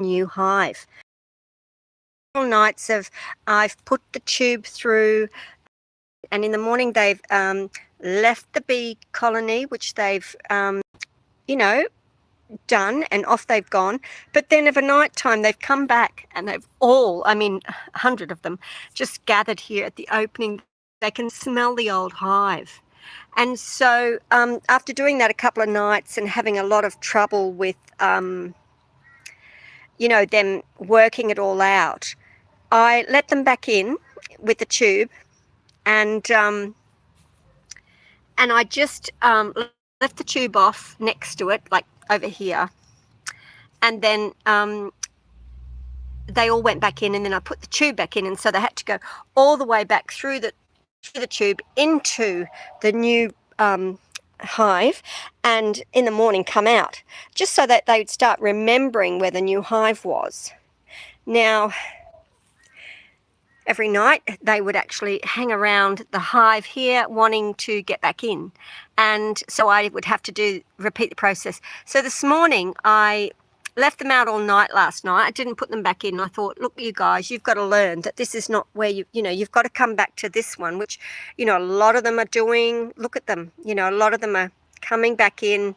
new hive. All nights I've put the tube through, and in the morning they've left the bee colony, which they've you know, done, and off they've gone. But then of a night time they've come back, and they've all, I mean 100 of them, just gathered here at the opening. They can smell the old hive. And so after doing that a couple of nights and having a lot of trouble with them working it all out, I let them back in with the tube, and I just left the tube off next to it, like over here, and then they all went back in, and then I put the tube back in, and so they had to go all the way back through the tube into the new hive, and in the morning come out, just so that they'd start remembering where the new hive was. Now, every night they would actually hang around the hive here wanting to get back in, and so I would have to repeat the process. So this morning I left them out all night last night. I didn't put them back in. I thought, look, you guys, you've got to learn that this is not where you've got to come back to this one, which a lot of them are doing. Look at them, a lot of them are coming back in,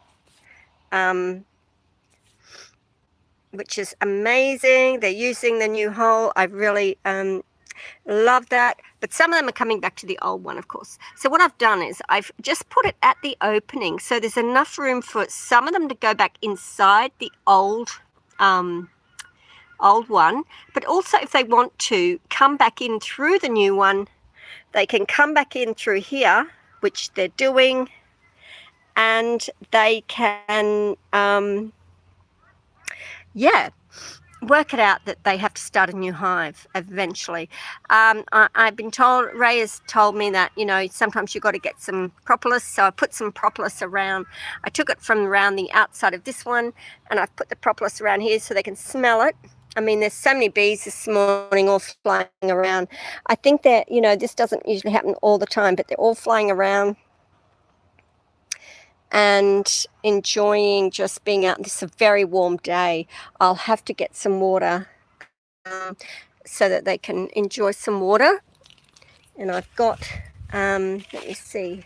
which is amazing. They're using the new hole. I really love that. But some of them are coming back to the old one, of course. So what I've done is I've just put it at the opening, so there's enough room for some of them to go back inside the old one, but also if they want to come back in through the new one, they can come back in through here, which they're doing, and they can work it out that they have to start a new hive eventually. I've been told, Ray has told me that, sometimes you've got to get some propolis, so I put some propolis around. I took it from around the outside of this one, and I've put the propolis around here so they can smell it. I mean, there's so many bees this morning all flying around. I think that, this doesn't usually happen all the time, but they're all flying around and enjoying just being out. This is a very warm day. I'll have to get some water so that they can enjoy some water. And I've got, let me see,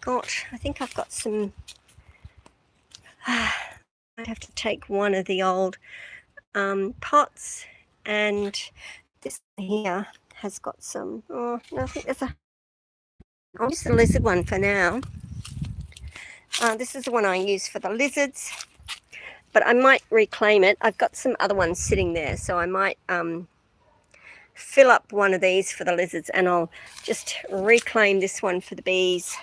I think I've got some, I'd have to take one of the old pots, and this here has got some, no, I think I'll use the lizard one for now. This is the one I use for the lizards, but I might reclaim it. I've got some other ones sitting there, so I might fill up one of these for the lizards, and I'll just reclaim this one for the bees.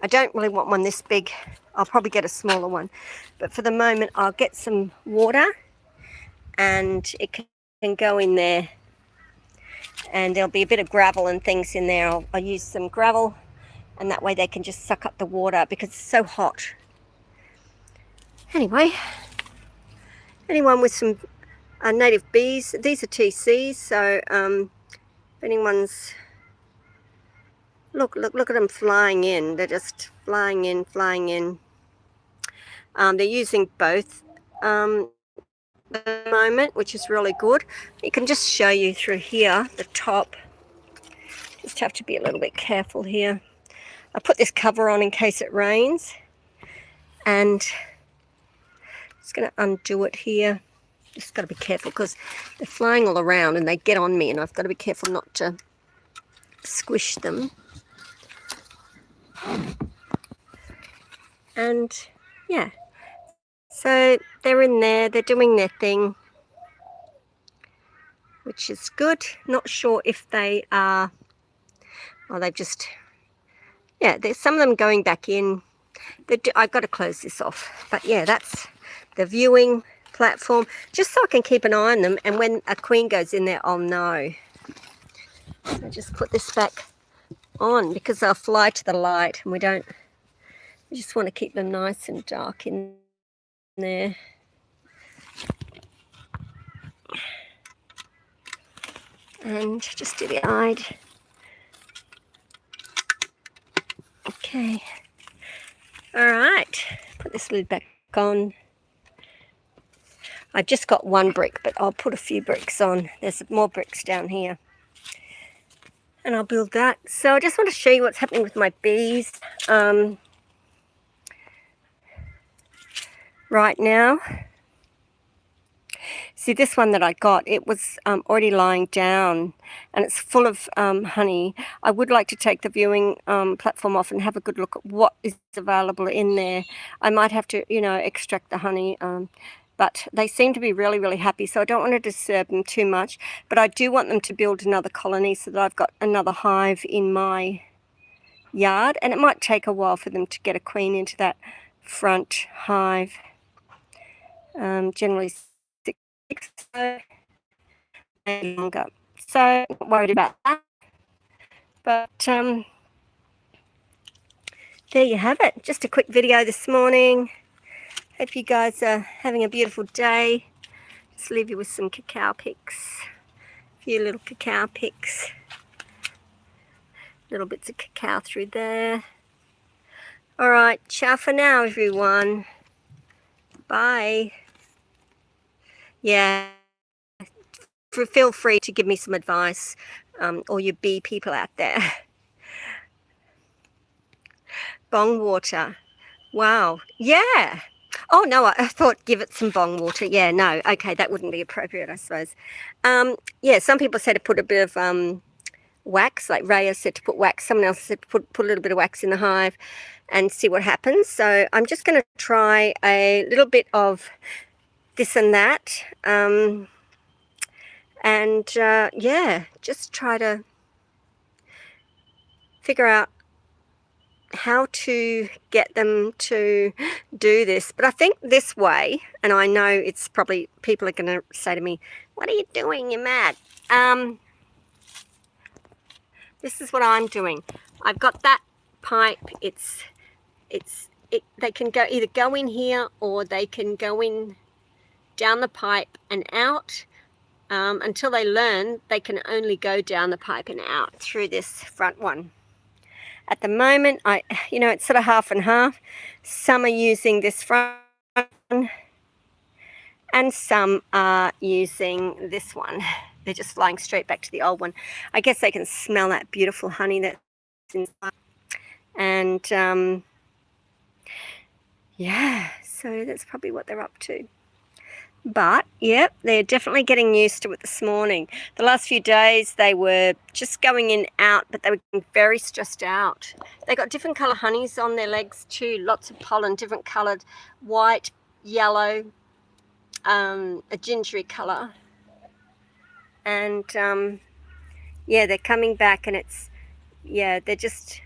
I don't really want one this big. I'll probably get a smaller one, but for the moment I'll get some water, and it can go in there, and there'll be a bit of gravel and things in there. I'll use some gravel, and that way they can just suck up the water because it's so hot. Anyway, anyone with some native bees, these are TCs, so if anyone's, look at them flying in. They're just flying in. They're using both at the moment, which is really good. You can just show you through here, the top. Just have to be a little bit careful here. I put this cover on in case it rains, and just going to undo it here. Just got to be careful because they're flying all around and they get on me, and I've got to be careful not to squish them. And yeah, so they're in there, they're doing their thing, which is good. Not sure if they are, well, they've just, yeah, there's some of them going back in. I've got to close this off, but yeah, that's the viewing platform, just so I can keep an eye on them, and when a queen goes in there I'll know. So just put this back on because they'll fly to the light, and we just want to keep them nice and dark in there. And just do the eyed. Okay. All right, put this lid back on. I've just got one brick, but I'll put a few bricks on. There's more bricks down here. And I'll build that. So I just want to show you what's happening with my bees right now. See, this one that I got, it was already lying down, and it's full of honey. I would like to take the viewing platform off and have a good look at what is available in there. I might have to, extract the honey, but they seem to be really, really happy, so I don't want to disturb them too much. But I do want them to build another colony so that I've got another hive in my yard, and it might take a while for them to get a queen into that front hive. Generally 6 weeks, so maybe longer. So not worried about that. But there you have it. Just a quick video this morning. Hope you guys are having a beautiful day. Just leave you with some cacao pics. A few little cacao pics. Little bits of cacao through there. Alright, ciao for now, everyone. Bye. Yeah, feel free to give me some advice, all you bee people out there. Bong water. Wow. Yeah. Oh, no, I thought give it some bong water. Yeah, no. Okay, that wouldn't be appropriate, I suppose. Yeah, some people said to put a bit of wax, like Raya said to put wax. Someone else said to put a little bit of wax in the hive and see what happens. So I'm just going to try a little bit of this and that. Yeah, just try to figure out how to get them to do this. But I think this way, and I know it's probably, people are going to say to me, what are you doing? You're mad. This is what I'm doing. I've got that pipe. They can either go in here or they can go in down the pipe and out. Until they learn, they can only go down the pipe and out through this front one. At the moment, it's sort of half and half. Some are using this front one, and some are using this one. They're just flying straight back to the old one. I guess they can smell that beautiful honey that's inside. And yeah, so that's probably what they're up to. But, yep, they're definitely getting used to it this morning. The last few days, they were just going in out, but they were getting very stressed out. They got different colour honeys on their legs too, lots of pollen, different coloured, white, yellow, a gingery colour. And, yeah, they're coming back and they're just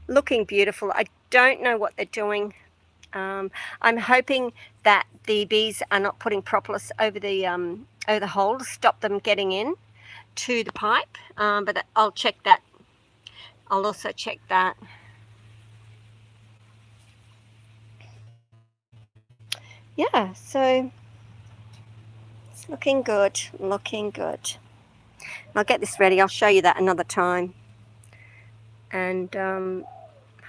looking beautiful. I don't know what they're doing. I'm hoping that the bees are not putting propolis over the hole to stop them getting in to the pipe, but I'll check that. I'll also check that. Yeah, so it's looking good, looking good. I'll get this ready. I'll show you that another time. And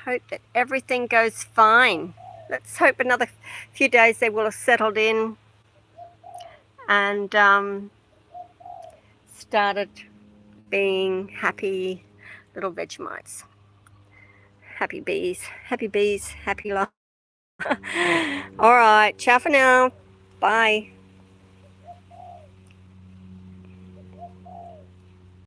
hope that everything goes fine. Let's hope another few days they will have settled in and started being happy little Vegemites. Happy bees, happy life. All right, ciao for now. Bye.